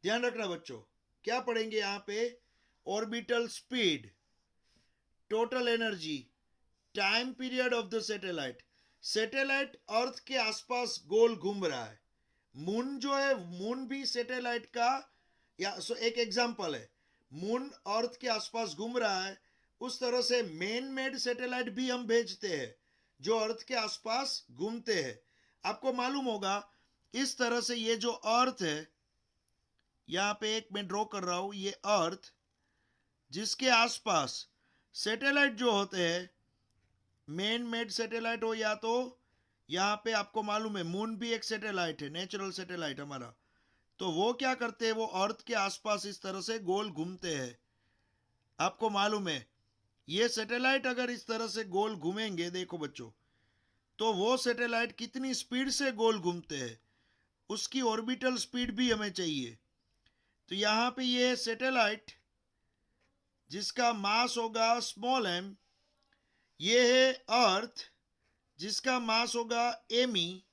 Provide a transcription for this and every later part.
ध्यान रखना बच्चों, क्या पढ़ेंगे यहां पे? Orbital speed, total energy, time period of the satellite. Satellite earth के आसपास गोल घूम रहा है। मून जो है, मून भी सैटेलाइट का एक एग्जांपल है। मून अर्थ के आसपास घूम रहा है, उस तरह से मैन मेड सैटेलाइट भी हम भेजते हैं जो अर्थ के आसपास घूमते हैं। आपको मालूम होगा, इस तरह से ये जो अर्थ है, यहां पे एक मैं ड्रॉ कर रहा हूं, ये अर्थ जिसके आसपास सैटेलाइट जो होते हैं, मैन मेड सैटेलाइट हो या तो यहाँ पे आपको मालूम है मून भी एक सैटेलाइट है, नेचुरल सैटेलाइट हमारा। तो वो क्या करते हैं, वो अर्थ के आसपास इस तरह से गोल घूमते हैं। आपको मालूम है ये सैटेलाइट अगर इस तरह से गोल घूमेंगे, देखो बच्चों, तो वो सैटेलाइट कितनी स्पीड से गोल घूमते हैं, उसकी ऑर्बिटल स्पीड भी हमें चाहिए। तो यहाँ पे ये सैटेलाइट जिसका मास होगा स्मॉल एम, ये है अर्थ जिसका मास होगा एमी।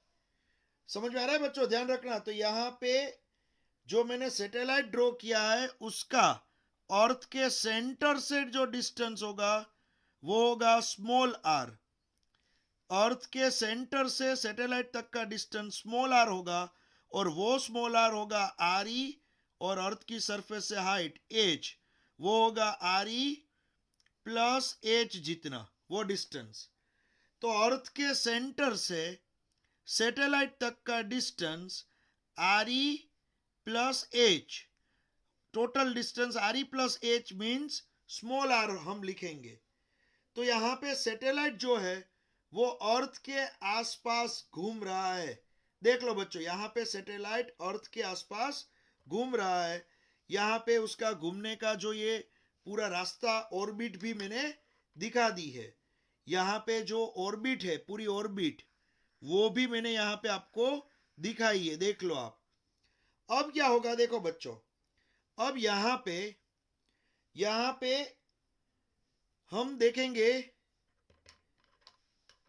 समझ में आ रहा है बच्चों? ध्यान रखना। तो यहां पे जो मैंने सैटेलाइट ड्रॉ किया है, उसका अर्थ के सेंटर से जो डिस्टेंस होगा वो होगा स्मॉल आर। अर्थ के सेंटर से सैटेलाइट तक का डिस्टेंस स्मॉल आर होगा, और वो स्मॉल आर होगा आर ई, और अर्थ की सरफेस से हाइट एच, वो होगा आर ई प्लस एच जितना वो डिस्टेंस। तो अर्थ के सेंटर से सैटेलाइट तक का distance R E plus H, total distance R E plus H means small R हम लिखेंगे। तो यहां पे सैटेलाइट जो है वो अर्थ के आसपास घूम रहा है। देख लो बच्चों, यहां पे सैटेलाइट अर्थ के आसपास घूम रहा है। यहां पे उसका घूमने का जो ये पूरा रास्ता, ऑर्बिट भी मैंने दिखा दी है। यहां पे जो ऑर्बिट है, पूरी ऑर्बिट, वो भी मैंने यहां पे आपको दिखाई है, देख लो आप। अब क्या होगा देखो बच्चों, अब यहां पे हम देखेंगे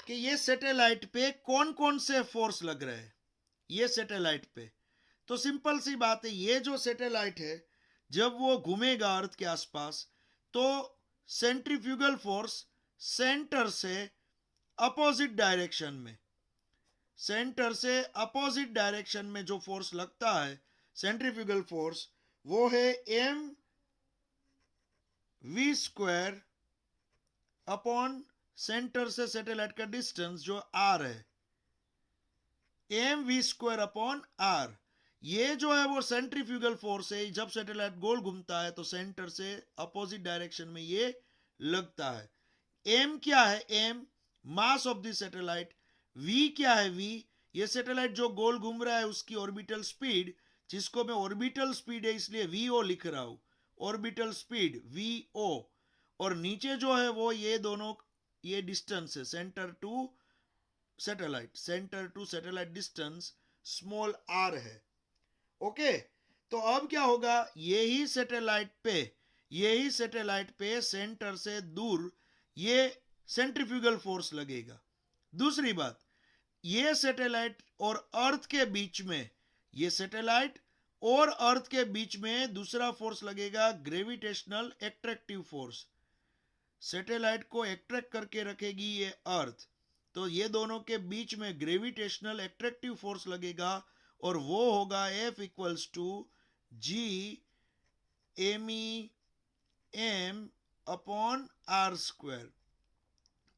कि ये सैटेलाइट पे कौन कौन से फोर्स लग रहे हैं। ये सैटेलाइट पे तो सिंपल सी बात है, ये जो सैटेलाइट है जब वो घूमेगा अर्थ के आसपास, तो सेंट्रीफ्यूगल फोर्स सेंटर से अपोजिट डायरेक्शन में, सेंटर से अपोजिट डायरेक्शन में जो फोर्स लगता है, सेंट्रीफ्यूगल फोर्स, वो है M V square upon centre से सैटेलाइट का डिस्टेंस जो आर है, M V square upon R. ये जो है वो सेंट्रीफ्यूगल फोर्स है। जब सैटेलाइट गोल घूमता है तो सेंटर से अपोजिट डायरेक्शन में ये लगता है। एम क्या है? M mass of the satellite. V क्या है? वी ये सैटेलाइट जो गोल घूम रहा है उसकी ऑर्बिटल स्पीड, जिसको मैं ऑर्बिटल स्पीड है इसलिए वी ओ लिख रहा हूं, ऑर्बिटल स्पीड वी ओ। और नीचे जो है वो ये दोनों, ये डिस्टेंस है centre to satellite, centre to satellite distance small R है। ओके, तो अब क्या होगा, यही सैटेलाइट पे सेंटर से दूर ये सेंट्रीफ्यूगल फोर्स लगेगा। दूसरी बात, ये सैटेलाइट और अर्थ के बीच में, ये सैटेलाइट और अर्थ के बीच में दूसरा फोर्स लगेगा, ग्रेविटेशनल एट्रैक्टिव फोर्स। सैटेलाइट को एट्रैक्ट करके रखेगी ये अर्थ, तो ये दोनों के बीच में ग्रेविटेशनल एट्रैक्टिव फोर्स लगेगा, और वो होगा F equals to G M E M upon R square.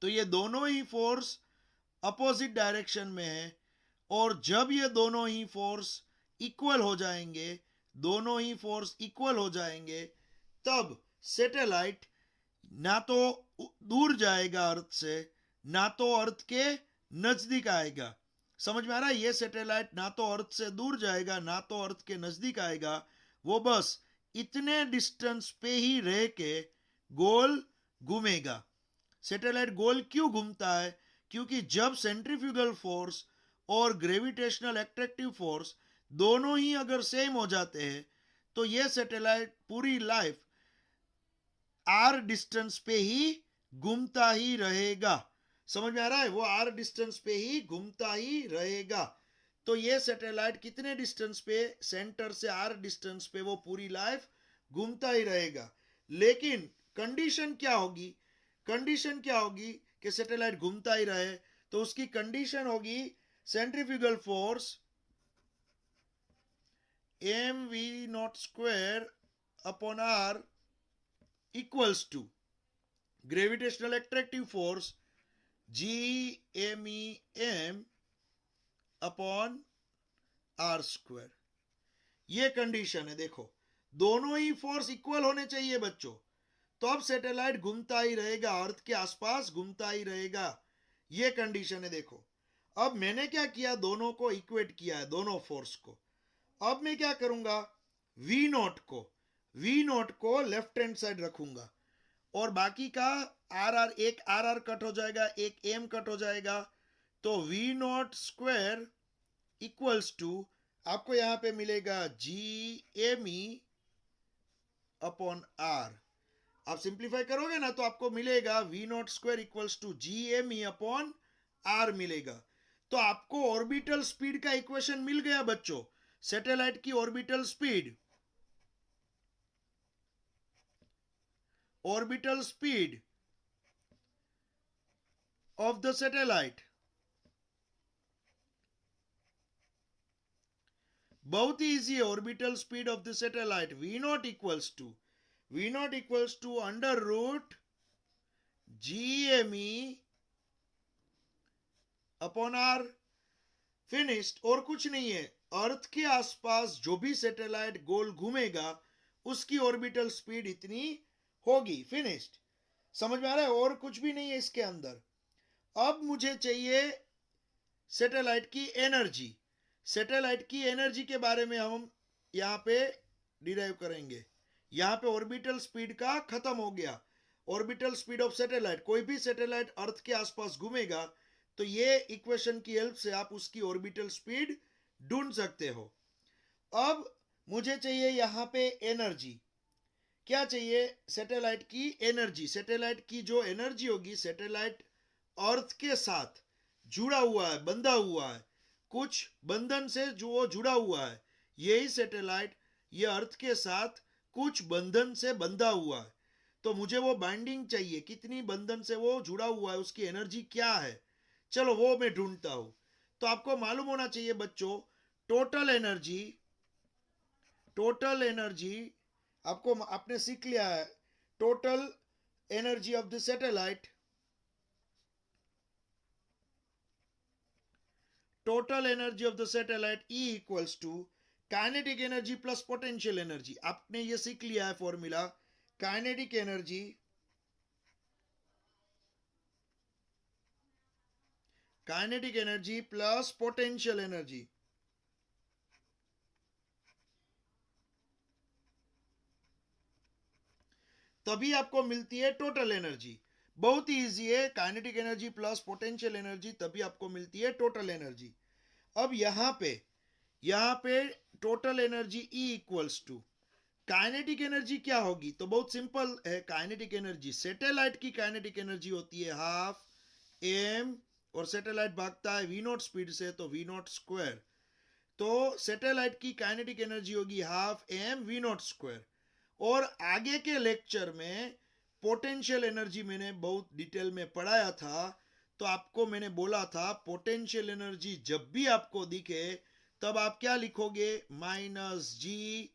तो ये दोनों ही फोर्स अपोजिट डायरेक्शन में है, और जब ये दोनों ही फोर्स इक्वल हो जाएंगे, तब सैटेलाइट ना तो दूर जाएगा अर्थ से, ना तो अर्थ के नजदीक आएगा। समझ में आ रहा है? ये सैटेलाइट ना तो अर्थ से दूर जाएगा, ना तो अर्थ के नजदीक आएगा, वो बस इतने डिस्टेंस पे ही रह के गोल घूमेगा। सैटेलाइट गोल क्यों घूमता है? क्योंकि जब सेंट्रीफ्यूगल फोर्स और ग्रेविटेशनल एट्रैक्टिव फोर्स दोनों ही अगर सेम हो जाते हैं, तो ये सैटेलाइट पूरी लाइफ आर डिस्टेंस पे ही घूमता ही रहेगा। समझ में आ रहा है? वो आर डिस्टेंस पे ही घूमता ही रहेगा। तो ये सैटेलाइट कितने डिस्टेंस पे, सेंटर से आर डिस्टेंस पे वो पूरी लाइफ घूमता ही रहेगा। लेकिन कंडीशन क्या होगी, कंडीशन क्या होगी कि सैटेलाइट घूमता ही रहे, तो उसकी कंडीशन होगी centrifugal force M V naught square upon R equals to gravitational attractive force G M E M upon R square. ये कंडीशन है। देखो दोनों ही फोर्स इक्वल होने चाहिए बच्चों, तो अब सैटेलाइट घूमता ही रहेगा, अर्थ के आसपास घूमता ही रहेगा। ये कंडीशन है। देखो अब मैंने क्या किया, दोनों को इक्वेट किया है, दोनों फोर्स को। अब मैं क्या करूंगा, वी नॉट को लेफ्ट हैंड साइड रखूंगा और बाकी का एक आर आर कट हो जाएगा, एक एम कट हो जाएगा, तो we naught square equals to आपको यहां पे मिलेगा G M E upon R. आप सिंप्लीफाई करोगे ना तो आपको मिलेगा V naught square equals to G M E upon R मिलेगा। तो आपको ऑर्बिटल स्पीड का इक्वेशन मिल गया बच्चों, सैटेलाइट की orbital speed, orbital speed of the satellite. बहुत ही इजी है। Orbital speed of the satellite V naught equals to under root ji M E upon R, finished. और कुछ नहीं है, अर्थ के आसपास जो भी सैटेलाइट गोल घूमेगा उसकी ऑर्बिटल स्पीड इतनी होगी, फिनिश्ड। समझ में आ रहा है, और कुछ भी नहीं है इसके अंदर। अब मुझे चाहिए सैटेलाइट की एनर्जी। सैटेलाइट की एनर्जी के बारे में हम यहां पे डिराइव करेंगे। यहां पे ऑर्बिटल स्पीड का खत्म हो गया। ऑर्बिटल स्पीड ऑफ सैटेलाइट, कोई भी सैटेलाइट अर्थ के आसपास घूमेगा तो ये इक्वेशन की हेल्प से आप उसकी ऑर्बिटल स्पीड ढूंढ सकते हो। अब मुझे चाहिए यहां पे एनर्जी। क्या चाहिए, सैटेलाइट की एनर्जी। सैटेलाइट की जो एनर्जी होगी, सैटेलाइट अर्थ के साथ जुड़ा हुआ है, बंधा हुआ है, कुछ बंधन से जो वो जुड़ा हुआ है, यही सैटेलाइट ये अर्थ के साथ कुछ बंधन से बंधा हुआ है। तो मुझे वो बाइंडिंग चाहिए, कितनी बंधन से वो जुड़ा हुआ है, उसकी एनर्जी क्या है, चलो वो मैं ढूंढता हूं। तो आपको मालूम होना चाहिए बच्चों, टोटल एनर्जी, टोटल एनर्जी आपको आपने सीख लिया है। Total energy of the satellite, total energy of the satellite E equals to kinetic energy plus potential energy. आपने ये सीख लिया है formula, kinetic energy plus potential energy. तभी आपको मिलती है टोटल एनर्जी। बहुत ही इजी है, kinetic energy plus potential energy, तभी आपको मिलती है टोटल एनर्जी। अब यहां पे total energy E equals to kinetic energy क्या होगी, तो बहुत सिंपल है। काइनेटिक एनर्जी, सैटेलाइट की काइनेटिक एनर्जी होती है हाफ एम, और सैटेलाइट भागता है वी नॉट स्पीड से, तो वी नॉट स्क्वायर। तो सैटेलाइट की काइनेटिक एनर्जी होगी half M V naught square. और आगे के लेक्चर में पोटेंशियल एनर्जी मैंने बहुत डिटेल में पढ़ाया था। तो आपको मैंने बोला था पोटेंशियल एनर्जी जब भी आपको दिखे तब आप क्या लिखोगे, माइनस जी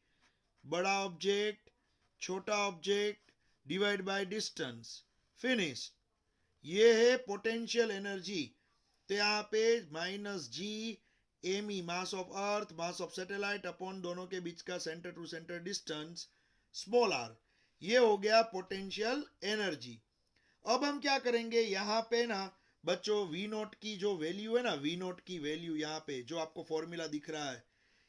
बड़ा ऑब्जेक्ट छोटा object divide by distance, finish. ये है पोटेंशियल एनर्जी। तो यहाँ पे minus G M E, mass of earth, mass of satellite upon दोनों के बीच का centre to centre distance small R, ये हो गया पोटेंशियल एनर्जी। अब हम क्या करेंगे, यहाँ पे ना बच्चों वी नोट की जो वैल्यू है ना, वी नोट की वैल्यू यहाँ पे जो आपको फॉर्मूला दिख रहा है,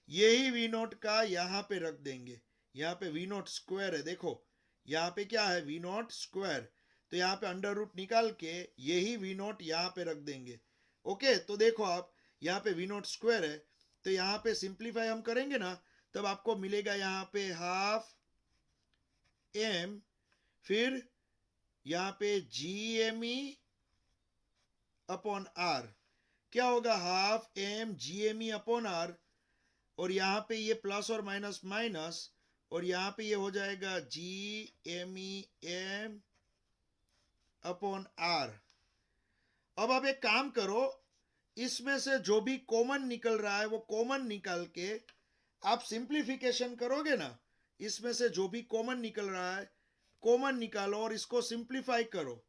यही वी नोट का यहाँ पे रख देंगे। यहाँ पे वी नोट स्क्वायर है, देखो यहाँ पे क्या है, वी नोट स्क्वायर। तो यहाँ पे अंडर रूट निकाल के यही वी नोट यहाँ पे रख देंगे। ओके, तो देखो आप यहाँ पे वी नोट स्क्वायर है, तो यहाँ पे सिंप्लीफाई हम करेंगे ना, तब आपको मिलेगा यहाँ पे हाफ एम, फिर यहाँ पे G M E upon R. क्या होगा, half M G M E upon R, और यहाँ पे ये प्लस और माइनस माइनस, और यहाँ पे ये हो जाएगा G M E M upon R. अब आप एक काम करो, इसमें से जो भी कॉमन निकल रहा है वो कॉमन निकाल के आप सिंप्लीफिकेशन करोगे ना, इसमें से जो भी कॉमन निकल रहा है कॉमन निकालो और इसको सिंप्लीफाई करो।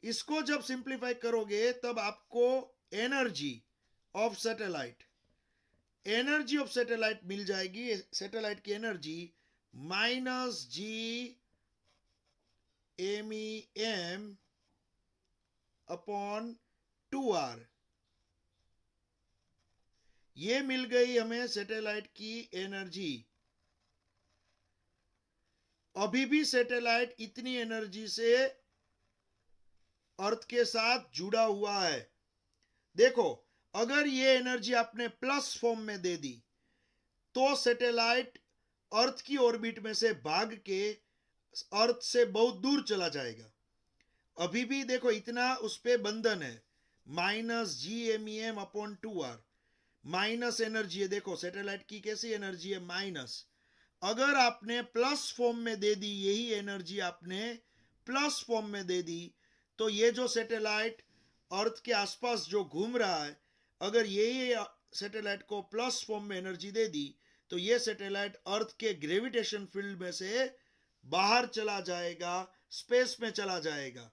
इसको जब सिंप्लीफाई करोगे तब आपको एनर्जी ऑफ सैटेलाइट मिल जाएगी। सैटेलाइट की energy minus G M E M upon 2r, ये मिल गई हमें सैटेलाइट की एनर्जी। अभी भी सैटेलाइट इतनी एनर्जी से अर्थ के साथ जुड़ा हुआ है। देखो, अगर ये एनर्जी आपने प्लस फॉर्म में दे दी तो सैटेलाइट अर्थ की ऑर्बिट में से भाग के अर्थ से बहुत दूर चला जाएगा। अभी भी देखो इतना उस पे बंधन है, minus G M E M upon 2r, minus energy है। देखो सैटेलाइट की कैसी एनर्जी है, माइनस। अगर आपने प्लस फॉर्म में दे दी, यही एनर्जी आपने प्लस फॉर्म में दे दी, तो ये जो सैटेलाइट अर्थ के आसपास जो घूम रहा है, अगर यही सैटेलाइट को प्लस फॉर्म में एनर्जी दे दी तो ये सैटेलाइट अर्थ के ग्रेविटेशन फील्ड में से बाहर चला जाएगा, स्पेस में चला जाएगा।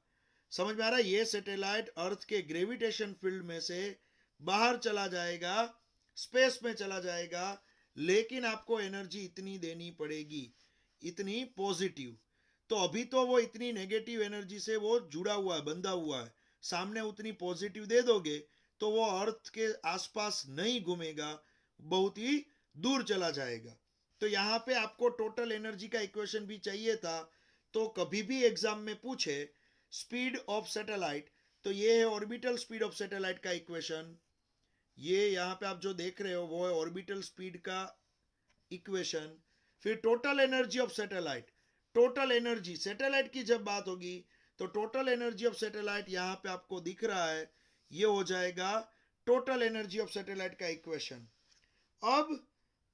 समझ में आ रहा है, ये सैटेलाइट अर्थ के ग्रेविटेशन फील्ड में से बाहर चला जाएगा, स्पेस में चला जाएगा, लेकिन आपको एनर्जी इतनी देनी पड़ेगी, इतनी पॉजिटिव। तो अभी तो वो इतनी नेगेटिव एनर्जी से वो जुड़ा हुआ है, बंधा हुआ है। सामने उतनी पॉजिटिव दे दोगे तो वो अर्थ के आसपास नहीं घूमेगा, बहुत ही दूर चला जाएगा। तो यहाँ पे आपको टोटल एनर्जी का इक्वेशन भी चाहिए था। तो कभी भी एग्जाम में पूछे स्पीड ऑफ सैटेलाइट, तो ये है ऑर्बिटल स्पीड ऑफ सैटेलाइट का इक्वेशन। ये यहाँ पे आप जो देख रहे हो वो है ऑर्बिटल स्पीड का इक्वेशन। फिर total energy of satellite, total energy satellite की जब बात होगी तो टोटल एनर्जी ऑफ सैटेलाइट यहाँ पे आपको दिख रहा है, ये हो जाएगा टोटल एनर्जी ऑफ सैटेलाइट का इक्वेशन।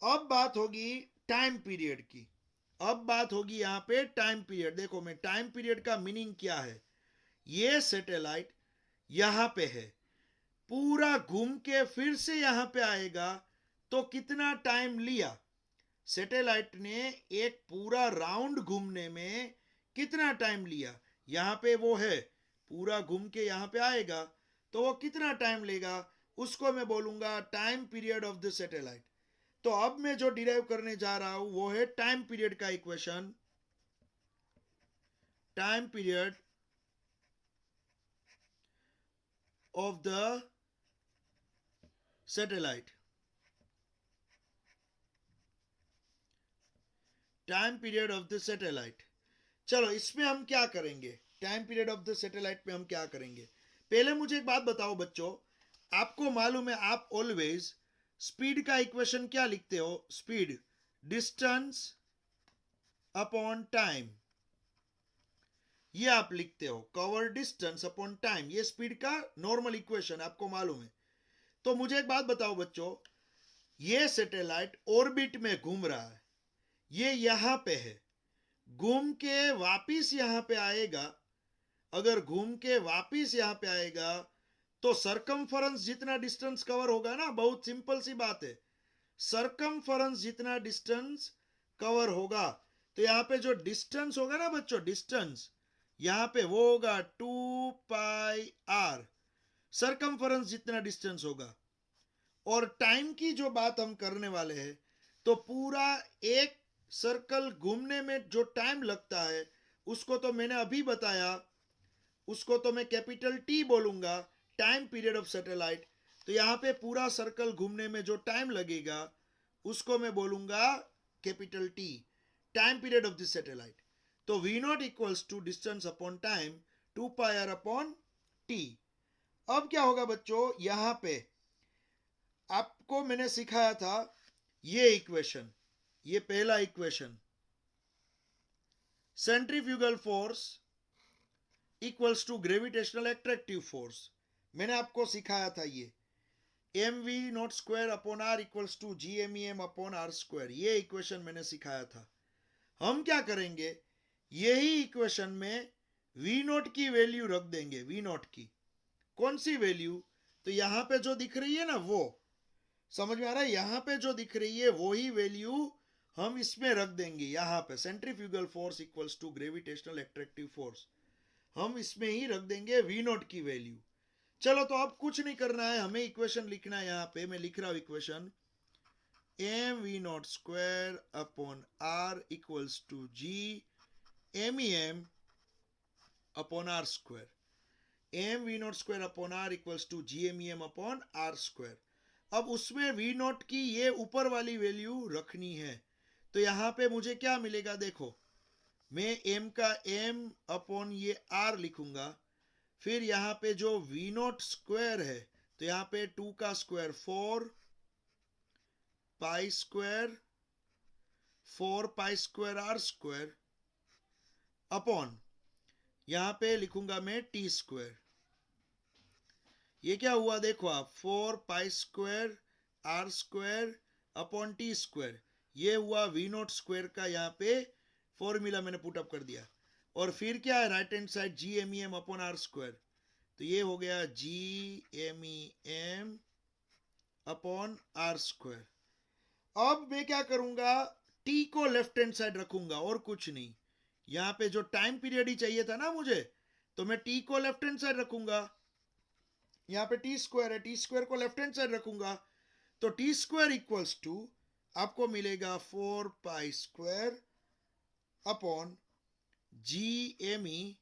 अब बात होगी टाइम पीरियड की। अब बात होगी यहाँ पे टाइम पीरियड। देखो मैं टाइम पीरियड का मीनिंग क्या है, ये सैटेलाइट यहाँ पे है, पूरा घूम के फिर से यहाँ पे आएगा तो कितना टाइम लिया, सैटेलाइट ने एक पूरा राउंड घूमने में कितना टाइम लिया। यहाँ पे वो है, पूरा घूम के यहाँ पे आएगा तो वो कितना टाइम लेगा, उसको मैं बोलूंगा time period of the satellite. तो अब मैं जो डिराइव करने जा रहा हूं वो है टाइम पीरियड का equation, time period of the satellite, time period of the satellite. चलो इसमें हम क्या करेंगे, time period of the satellite में हम क्या करेंगे। पहले मुझे एक बात बताओ बच्चों, आपको मालूम है आप ऑलवेज स्पीड का इक्वेशन क्या लिखते हो, स्पीड डिस्टेंस अपॉन टाइम, ये आप लिखते हो, कवर डिस्टेंस अपॉन टाइम, ये स्पीड का नॉर्मल इक्वेशन आपको मालूम है। तो मुझे एक बात बताओ बच्चों, ये सैटेलाइट ऑर्बिट में घूम रहा है, ये यहां पे है, घूम के वापिस यहां पे आएगा। अगर घूम के वापिस यहां पे आएगा तो सरकमफरेंस जितना डिस्टेंस कवर होगा ना, बहुत सिंपल सी बात है, सरकमफरेंस जितना डिस्टेंस कवर होगा तो यहाँ पे जो डिस्टेंस होगा ना बच्चों, डिस्टेंस यहाँ पे वो होगा 2πr, सरकमफरेंस जितना डिस्टेंस होगा। और टाइम की जो बात हम करने वाले हैं, तो पूरा एक सर्कल घूमने में जो टाइम लगता है उसको तो मैंने अभी बताया, उसको तो मैं कैपिटल टी बोलूंगा, टाइम पीरियड ऑफ सैटेलाइट। तो यहाँ पे पूरा सर्कल घूमने में जो टाइम लगेगा उसको मैं बोलूंगा capital T, time period of this satellite. तो we naught equals to distance upon time 2πr upon T. अब क्या होगा बच्चों, यहां पे आपको मैंने सिखाया था ये इक्वेशन, ये पहला equation, centrifugal force equals to gravitational attractive force, मैंने आपको सिखाया था ये। mv0 square upon r equals to gmem upon r square, ये इक्वेशन मैंने सिखाया था। हम क्या करेंगे, यही इक्वेशन में v नोट की वैल्यू रख देंगे। v नोट की कौन सी वैल्यू, तो यहां पे जो दिख रही है ना, वो समझ में आ रहा है, यहां पे जो दिख रही है वही वैल्यू हम इसमें रख देंगे। यहां पे centrifugal force equals to gravitational attractive force, हम इसमें ही रख देंगे v नोट की वैल्यू। चलो, तो अब कुछ नहीं करना है, हमें इक्वेशन लिखना है। यहां पे मैं लिख रहा हूं equation, M V naught square upon R equals to G M E M upon R square, M V naught square upon R equals to G M E M upon R square. अब उसमें we not की ये ऊपर वाली value रखनी है, तो यहां पे मुझे क्या मिलेगा, देखो, मैं m का m अपॉन ये r लिखूंगा, फिर यहां पे जो वी नॉट स्क्वायर है, तो यहां पे 2 का square 4 pi square 4 pi square R square upon यहां पे लिखूंगा मैं टी स्क्वायर। ये क्या हुआ, देखो आप, 4 pi square R square upon T square, ये हुआ वी नॉट स्क्वायर का यहाँ पे फॉर्मूला मैंने पुटअप कर दिया। और फिर क्या है, right hand side G M E M upon R square, तो ये हो गया G M E M upon R square. अब मैं क्या करूंगा, टी को लेफ्ट हैंड साइड रखूंगा और कुछ नहीं। यहाँ पे जो टाइम पीरियड ही चाहिए था ना मुझे, तो मैं टी को लेफ्ट हैंड साइड रखूंगा। यहाँ पे टी स्क्वायर है, टी स्क्वायर को लेफ्ट हैंड साइड रखूंगा, तो टी स्क्वायर इक्वल्स टू आपको मिलेगा 4 pi square upon G M E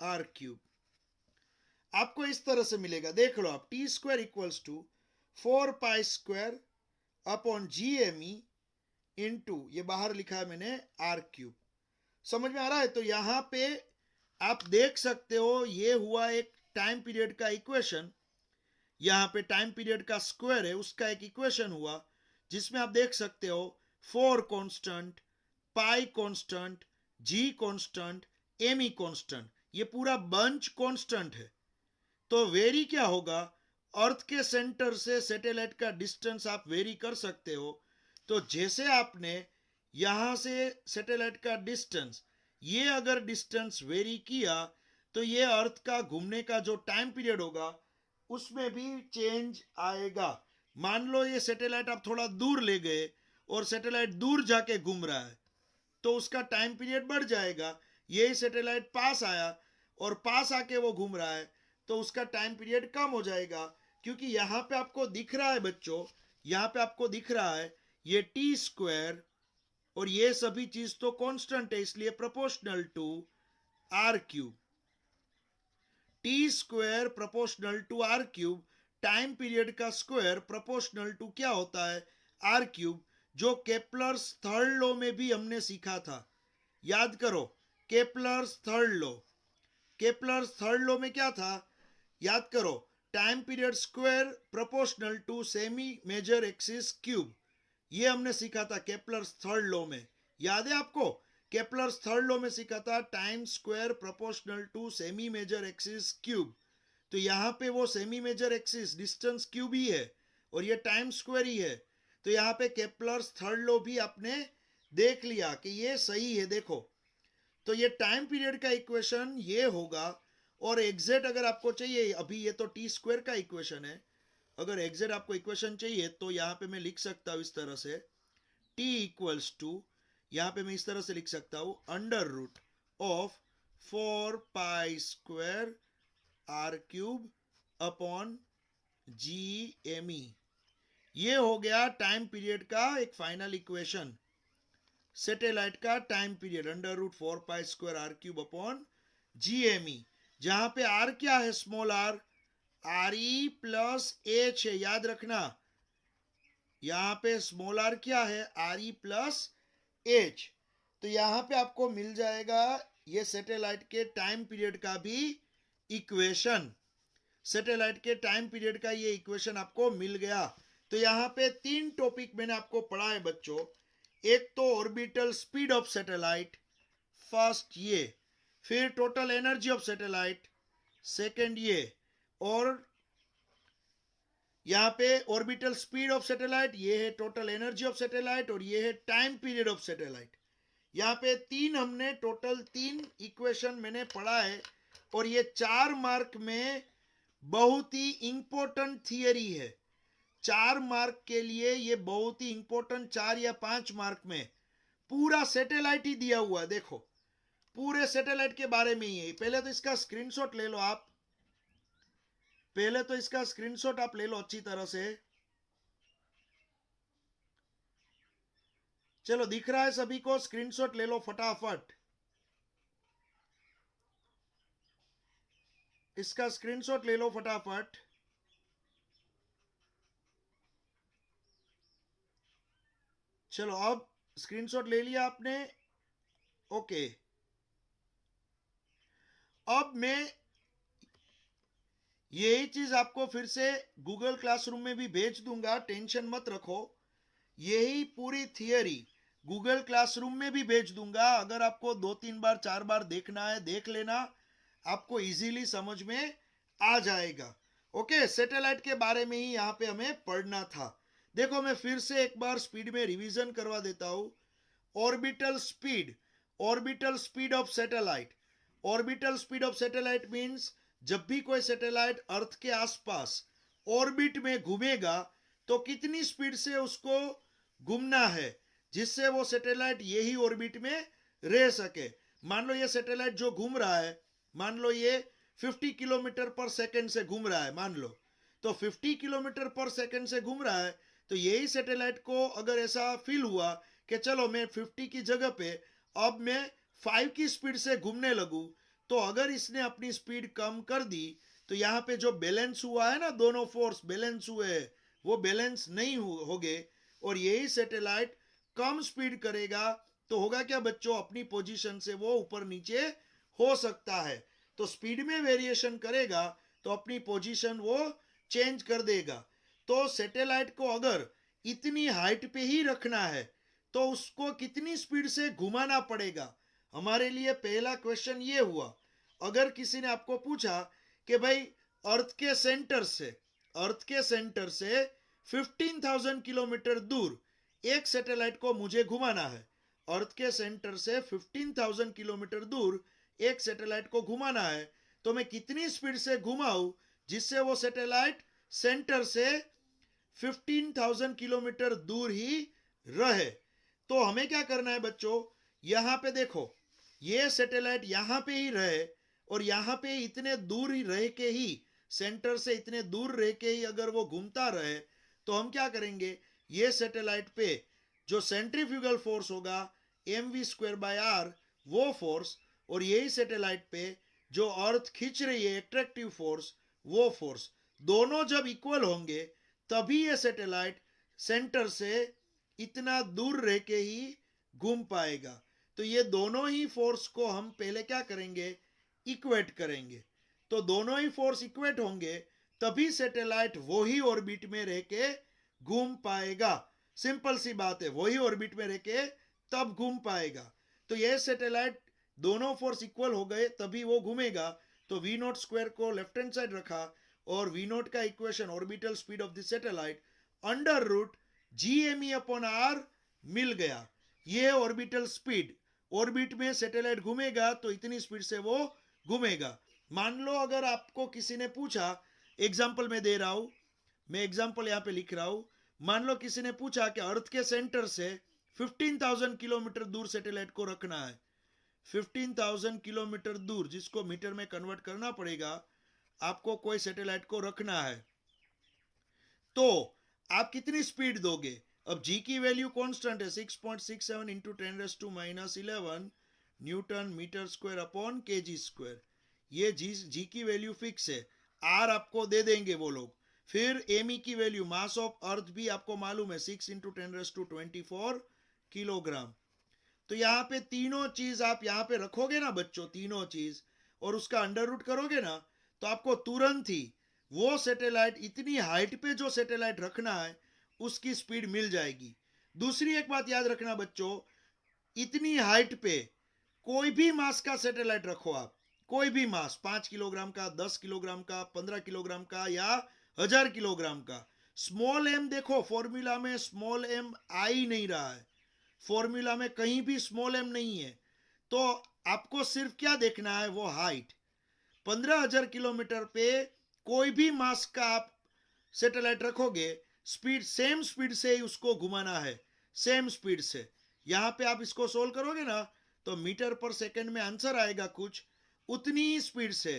R cube. आपको इस तरह से मिलेगा, देख लो आप, T square equals to 4 pi square upon G M E into, ये बाहर लिखा है मैंने, आर क्यूब। समझ में आ रहा है, तो यहां पे आप देख सकते हो ये हुआ एक टाइम पीरियड का इक्वेशन, यहां पे टाइम पीरियड का स्क्वायर है, उसका एक इक्वेशन हुआ, जिसमें आप देख सकते हो 4 कांस्टेंट, पाई कांस्टेंट, जी कांस्टेंट, एम ई कांस्टेंट, ये पूरा बंच कांस्टेंट है। तो वेरी क्या होगा, अर्थ के सेंटर से सैटेलाइट का डिस्टेंस आप वेरी कर सकते हो। तो जैसे आपने यहां से सैटेलाइट का डिस्टेंस, ये अगर डिस्टेंस वेरी किया, तो ये अर्थ का घूमने का जो टाइम पीरियड होगा उसमें भी चेंज आएगा। मान लो ये सैटेलाइट आप थोड़ा दूर ले गए और सैटेलाइट दूर जाके घूम रहा है, तो उसका टाइम पीरियड बढ़ जाएगा। यही सैटेलाइट पास आया और पास आके वो घूम रहा है, तो उसका टाइम पीरियड कम हो जाएगा। क्योंकि यहां पे आपको दिख रहा है बच्चों, यहां पे आपको दिख रहा है ये टी स्क्वायर और ये सभी चीज तो कांस्टेंट है, इसलिए proportional to R cube. T square proportional to R cube, time period का स्क्वायर प्रोपोर्शनल टू क्या होता है, आर क्यूब, जो केपलर्स थर्ड लॉ में भी हमने सीखा था। याद करो, Kepler's third law, Kepler's third law में क्या था, याद करो, time period square proportional to semi major axis cube, ये हमने सीखा था केपलर्स थर्ड लॉ में। याद है आपको, केपलर्स थर्ड लॉ में सीखा था time square proportional to semi major axis cube. तो यहां पे वो semi major axis distance cube ही है और ये टाइम स्क्वायर ही है। तो यहां पे केपलर्स थर्ड लॉ भी आपने देख लिया कि ये सही है। देखो, तो ये टाइम पीरियड का इक्वेशन ये होगा, और एग्जैक्ट अगर आपको चाहिए, अभी ये तो टी स्क्वायर का इक्वेशन है, अगर एग्जैक्ट आपको इक्वेशन चाहिए तो यहां पे मैं लिख सकता हूं इस तरह से, t इक्वल्स टू, यहां पे मैं इस तरह से लिख सकता हूं, under root of 4 pi square R cube upon G M E. ये हो गया टाइम पीरियड का एक फाइनल इक्वेशन, सैटेलाइट का time period, under root 4 pi square R cube upon G M E, जहां पे आर क्या है, small R, R E plus H है, याद रखना। यहां पे स्मॉल आर क्या है, आर ई प्लस एच। तो यहां पे आपको मिल जाएगा ये सैटेलाइट के टाइम पीरियड का भी इक्वेशन, सैटेलाइट के टाइम पीरियड का ये इक्वेशन आपको मिल गया। तो यहां पे 3 टॉपिक मैंने आपको पढ़ा है बच्चों, एक तो orbital speed of satellite, first ये, फिर total energy of satellite, second ये, और यहाँ पे ऑर्बिटल स्पीड ऑफ सैटेलाइट, ये है टोटल एनर्जी ऑफ सैटेलाइट, और ये है टाइम पीरियड ऑफ सैटेलाइट। यहाँ पे हमने टोटल 3 इक्वेशन मैंने पढ़ा है, और ये 4 मार्क में बहुत ही इंपॉर्टेंट थियरी है। 4 मार्क के लिए ये बहुत ही इंपॉर्टेंट, 4 या 5 मार्क में पूरा सैटेलाइट ही दिया हुआ है। देखो पूरे सैटेलाइट के बारे में ही है। पहले तो इसका स्क्रीनशॉट ले लो आप, पहले तो इसका स्क्रीनशॉट आप ले लो अच्छी तरह से। चलो दिख रहा है सभी को? स्क्रीनशॉट ले लो फटाफट, इसका स्क्रीनशॉट ले लो फटाफट। चलो अब स्क्रीनशॉट ले लिया आपने? ओके, अब मैं यही चीज आपको फिर से गूगल क्लासरूम में भी भेज दूंगा, टेंशन मत रखो। यही पूरी थियरी गूगल क्लासरूम में भी भेज दूंगा। अगर आपको 2-3 बार 4 बार देखना है देख लेना, आपको इजीली समझ में आ जाएगा। ओके, सैटेलाइट के बारे में ही यहाँ पे हमें पढ़ना था। देखो मैं फिर से एक बार स्पीड में रिवीजन करवा देता हूं। Orbital speed, orbital speed of satellite, orbital speed of satellite means जब भी कोई सैटेलाइट अर्थ के आसपास ऑर्बिट में घूमेगा तो कितनी स्पीड से उसको घूमना है जिससे वो सैटेलाइट यही ऑर्बिट में रह सके। मान लो ये सैटेलाइट जो घूम रहा है, मान लो ये 50 किलोमीटर पर सेकंड से घूम रहा है, मान लो तो 50 किलोमीटर पर सेकंड से घूम रहा है। तो यही सैटेलाइट को अगर ऐसा फील हुआ कि चलो मैं 50 की जगह पे अब मैं 5 की स्पीड से घूमने लगूं, तो अगर इसने अपनी स्पीड कम कर दी तो यहाँ पे जो बैलेंस हुआ है ना, दोनों फोर्स बैलेंस हुए, वो बैलेंस नहीं होंगे और यही सैटेलाइट कम स्पीड करेगा तो होगा क्या बच्चों, अपनी पोजीशन से वो ऊपर नीचे हो सकता है। तो स्पीड में वेरिएशन करेगा तो अपनी पोजीशन वो चेंज कर देगा। तो सैटेलाइट को अगर इतनी हाइट पे ही रखना है तो उसको कितनी स्पीड से घुमाना पड़ेगा। हमारे लिए पहला क्वेश्चन ये हुआ, अगर किसी ने आपको पूछा कि भाई अर्थ के सेंटर से, अर्थ के सेंटर से 15,000 किलोमीटर दूर एक सैटेलाइट को मुझे घुमाना है, अर्थ के सेंटर से 15,000 किलोमीटर दूर एक सैटेलाइट को घुमाना है, तो मैं कितनी स्पीड से घुमाऊं जिससे वो सैटेलाइट सेंटर से 15,000 किलोमीटर दूर ही रहे। तो हमें क्या करना है बच्चों, यहां पे देखो ये सैटेलाइट यहां पे ही रहे और यहां पे इतने दूर ही रह के ही, सेंटर से इतने दूर रह के ही अगर वो घूमता रहे तो हम क्या करेंगे, ये सैटेलाइट पे जो सेंट्रीफ्यूगल फोर्स होगा mv²/r वो फोर्स, और यही सैटेलाइट पे जो अर्थ खींच रही है एट्रैक्टिव फोर्स वो फोर्स, दोनों जब इक्वल होंगे तभी ये सैटेलाइट सेंटर से इतना दूर रह के ही घूम पाएगा। तो ये दोनों ही फोर्स को हम पहले क्या करेंगे, इक्वेट करेंगे। तो दोनों ही फोर्स इक्वेट होंगे तभी सैटेलाइट वही ऑर्बिट में रह के घूम पाएगा। सिंपल सी बात है, वही ऑर्बिट में रह के तब घूम पाएगा। तो यह सैटेलाइट दोनों फोर्स इक्वल हो गए तभी वो घूमेगा। तो v0² को लेफ्ट हैंड साइड रखा और v0 का equation orbital speed of the satellite √GME/r मिल गया। ये ऑर्बिटल स्पीड, ऑर्बिट में सैटेलाइट घूमेगा तो इतनी स्पीड से वो घूमेगा। मान लो अगर आपको किसी ने पूछा, एग्जांपल में दे रहा हूं, मैं एग्जांपल यहां पे लिख रहा हूं, मान लो किसी ने पूछा कि अर्थ के सेंटर से 15,000 किलोमीटर दूर सैटेलाइट को रखना है, 15,000 किलोमीटर दूर, जिसको मीटर में कन्वर्ट करना पड़ेगा, आपको कोई सैटेलाइट को रखना है, तो आप कितनी स्पीड दोगे। अब जी की वैल्यू कांस्टेंट है 6.67 into 10⁻11 newton metre square upon KG square. ये जी की वैल्यू फिक्स है, आर आपको दे देंगे वो लोग। फिर एमई की वैल्यू, मास ऑफ अर्थ भी आपको मालूम है 6 इंटू 10⁻24 किलोग्राम। तो यहाँ पे तीनों चीज आप यहाँ पे रखोगे ना बच्चों, तीनों चीज, और उसका अंडर रूट करोगे ना, तो आपको तुरंत ही वो सैटेलाइट, इतनी हाइट पे जो सैटेलाइट रखना है उसकी स्पीड मिल जाएगी। दूसरी एक बात याद रखना बच्चों, इतनी हाइट पे कोई भी मास का सैटेलाइट रखो आप, कोई भी मास 5 किलोग्राम का, 10 किलोग्राम का, 15 किलोग्राम का या 1000 किलोग्राम का। स्मॉल एम देखो फॉर्मूला में स्मॉल एम आ ही नहीं रहा है, फॉर्मूला में कहीं भी स्मॉल एम नहीं है। तो आपको सिर्फ क्या देखना है, वो हाइट। 15,000 किलोमीटर पे कोई भी मास का आप सैटेलाइट रखोगे, स्पीड सेम स्पीड से ही उसको घुमाना है, सेम स्पीड से। यहां पे आप इसको सोल्व करोगे ना तो मीटर पर सेकंड में आंसर आएगा कुछ उतनी ही स्पीड से।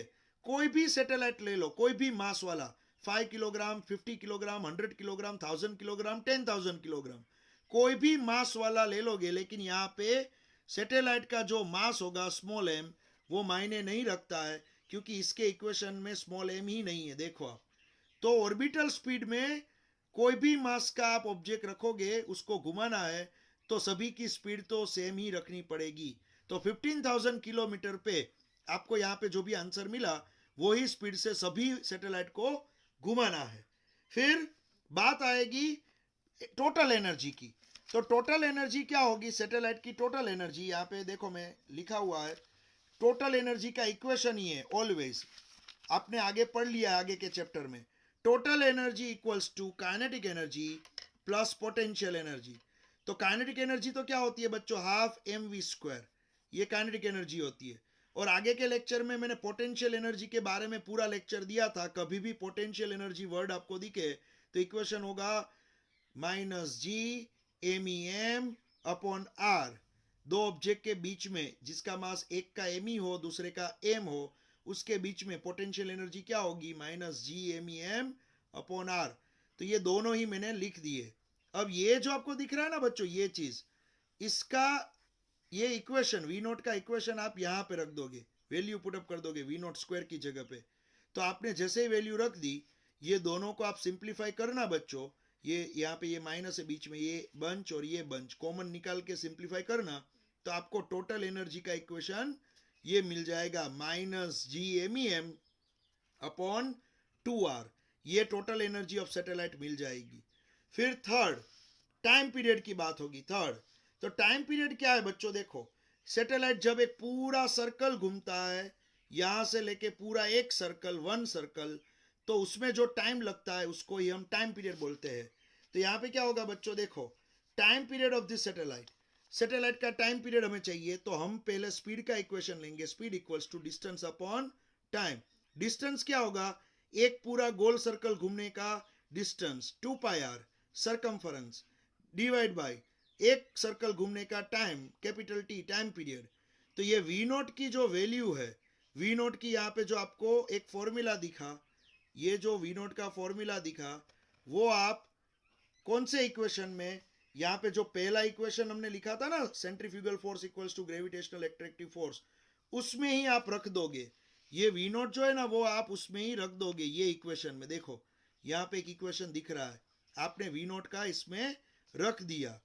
कोई भी सैटेलाइट ले लो, कोई भी मास वाला, 5 kilogram, 50 kilogram, 100 kilogram, 1000 kilogram, 10,000 kilogram, कोई भी मास वाला ले लोगे, लेकिन यहाँ पे सैटेलाइट का जो मास होगा स्मॉल एम, वो मायने नहीं रखता है, क्योंकि इसके इक्वेशन में स्मॉल एम ही नहीं है। देखो आप, तो ऑर्बिटल स्पीड में कोई भी मास का आप ऑब्जेक्ट रखोगे, उसको घुमाना है, तो सभी की स्पीड तो सेम ही रखनी पड़ेगी। तो 15,000 किलोमीटर पे आपको यहाँ पे जो भी आंसर मिला, वही स्पीड से सभी सैटेलाइट को घुमाना है। फिर बात आएगी टोटल एनर्जी की। तो टोटल एनर्जी क्या होगी, सैटेलाइट की टोटल एनर्जी, यहाँ पे देखो मैं लिखा हुआ है, टोटल एनर्जी का इक्वेशन ही है ऑलवेज, आपने आगे पढ़ लिया आगे के चैप्टर में। Total energy equals to kinetic energy plus potential energy. तो काइनेटिक एनर्जी तो क्या होती है बच्चों, हाफ एम वी स्क्वायर, ये काइनेटिक एनर्जी होती है। और आगे के लेक्चर में मैंने पोटेंशियल एनर्जी के बारे में पूरा लेक्चर दिया था। कभी भी पोटेंशियल एनर्जी वर्ड आपको दिखे तो इक्वेशन होगा minus G M E M upon R. दो ऑब्जेक्ट के बीच में जिसका मास एक का एम ई हो, दूसरे का एम हो, उसके बीच में पोटेंशियल एनर्जी क्या होगी, minus G M E M upon R. तो ये दोनों ही मैंने लिख दिए। अब ये जो आपको दिख रहा है ना बच्चों, ये चीज, इसका ये इक्वेशन वी नोट का इक्वेशन आप यहां पे रख दोगे, वैल्यू पुटअप कर दोगे वी नोट स्क्वायर की जगह पे। तो आपने जैसे ही वैल्यू रख दी, ये दोनों को आप सिंप्लीफाई करना बच्चों, ये यहाँ पे ये माइनस है बीच में, ये बंच और ये बंच कॉमन निकाल के सिंप्लीफाई करना, तो आपको टोटल एनर्जी का इक्वेशन ये मिल जाएगा, minus G M E M upon 2r। ये टोटल एनर्जी ऑफ सैटेलाइट मिल जाएगी। फिर थर्ड टाइम पीरियड की बात होगी। थर्ड, तो टाइम पीरियड क्या है बच्चों, देखो सैटेलाइट जब एक पूरा सर्कल घूमता है, यहां से लेके पूरा एक सर्कल, वन सर्कल, तो उसमें जो टाइम लगता है उसको ही हम टाइम पीरियड बोलते हैं। तो यहाँ पे क्या होगा बच्चों, देखो time period of this satellite, satellite का टाइम पीरियड हमें चाहिए, तो हम पहले स्पीड का इक्वेशन लेंगे, speed equals to distance upon time. Distance क्या होगा, एक पूरा गोल सर्कल घूमने का distance 2 pi R circumference divide by एक सर्कल घूमने का time capital T, time period. तो ये वी नोट की जो वैल्यू है, वी नोट की यहाँ पे जो आपको एक फॉर्मूला दिखा, ये जो वी नोट का फॉर्मूला दिखा, वो आप कौन से इक्वेशन में, यहाँ पे जो पहला इक्वेशन हमने लिखा था ना, centrifugal force equals to gravitational attractive force, उसमें ही आप रख दोगे। ये वी नोट जो है ना, वो आप उसमें ही रख दोगे ये इक्वेशन में। देखो यहाँ पे एक इक्वेशन दिख रहा है, आपने वी नोट का इसमें रख दिया।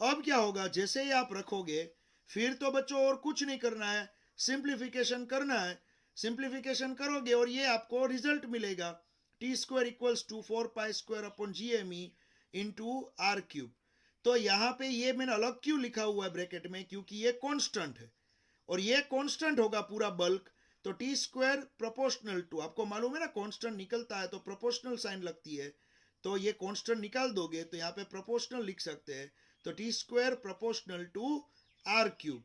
अब क्या होगा, जैसे ही आप रखोगे, फिर तो बच्चों और कुछ नहीं करना है, सिंप्लीफिकेशन करना है। सिंप्लीफिकेशन करोगे और ये आपको रिजल्ट मिलेगा, T square equals to 4 pi square upon G M E into R cube. तो यहाँ पे ये मैंने अलग क्यों लिखा हुआ है ब्रैकेट में, क्योंकि ये कांस्टेंट है और ये कांस्टेंट होगा पूरा बल्क। तो टी स्क्वायर प्रोपोर्शनल टू, आपको मालूम है ना कांस्टेंट निकलता है तो प्रोपोर्शनल साइन लगती है, तो ये कांस्टेंट निकाल दोगे तो यहाँ पे प्रोपोर्शनल लिख सकते हैं। तो T square proportional to R cube.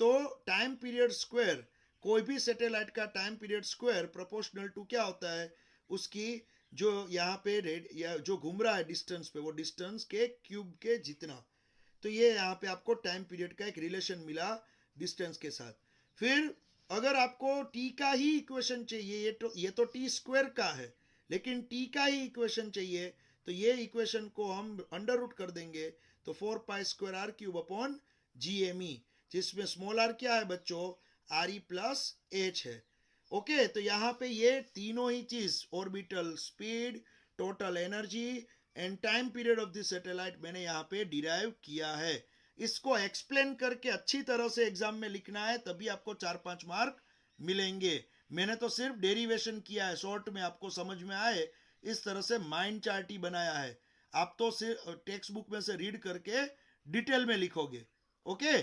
तो टाइम पीरियड स्क्वायर, कोई भी सैटेलाइट का time period square proportional to क्या होता है, उसकी जो यहाँ पे रेड या जो घूम रहा है डिस्टेंस पे, वो डिस्टेंस के क्यूब के जितना। तो ये यहाँ पे आपको टाइम पीरियड का एक रिलेशन मिला डिस्टेंस के साथ। फिर अगर आपको टी का ही इक्वेशन चाहिए, ये तो टी स्क्वायर का है, लेकिन टी का ही इक्वेशन चाहिए, तो ये इक्वेशन को हम अंडर रूट कर देंगे, तो 4 pi square R cube upon G M E, जिसमें स्मॉल आर क्या है बच्चों, आर ई प्लस एच है। ओके, तो यहाँ पे ये तीनों ही चीज, orbital speed, total energy and time period of this satellite मैंने यहाँ पे डिराइव किया है। इसको एक्सप्लेन करके अच्छी तरह से एग्जाम में लिखना है, तभी आपको 4-5 मार्क मिलेंगे। मैंने तो सिर्फ डेरिवेशन किया है, शॉर्ट में आपको समझ में आए इस तरह से माइंड चार्ट ही बनाया है। आप तो सिर्फ टेक्स्ट बुक में से रीड करके डिटेल में लिखोगे। ओके,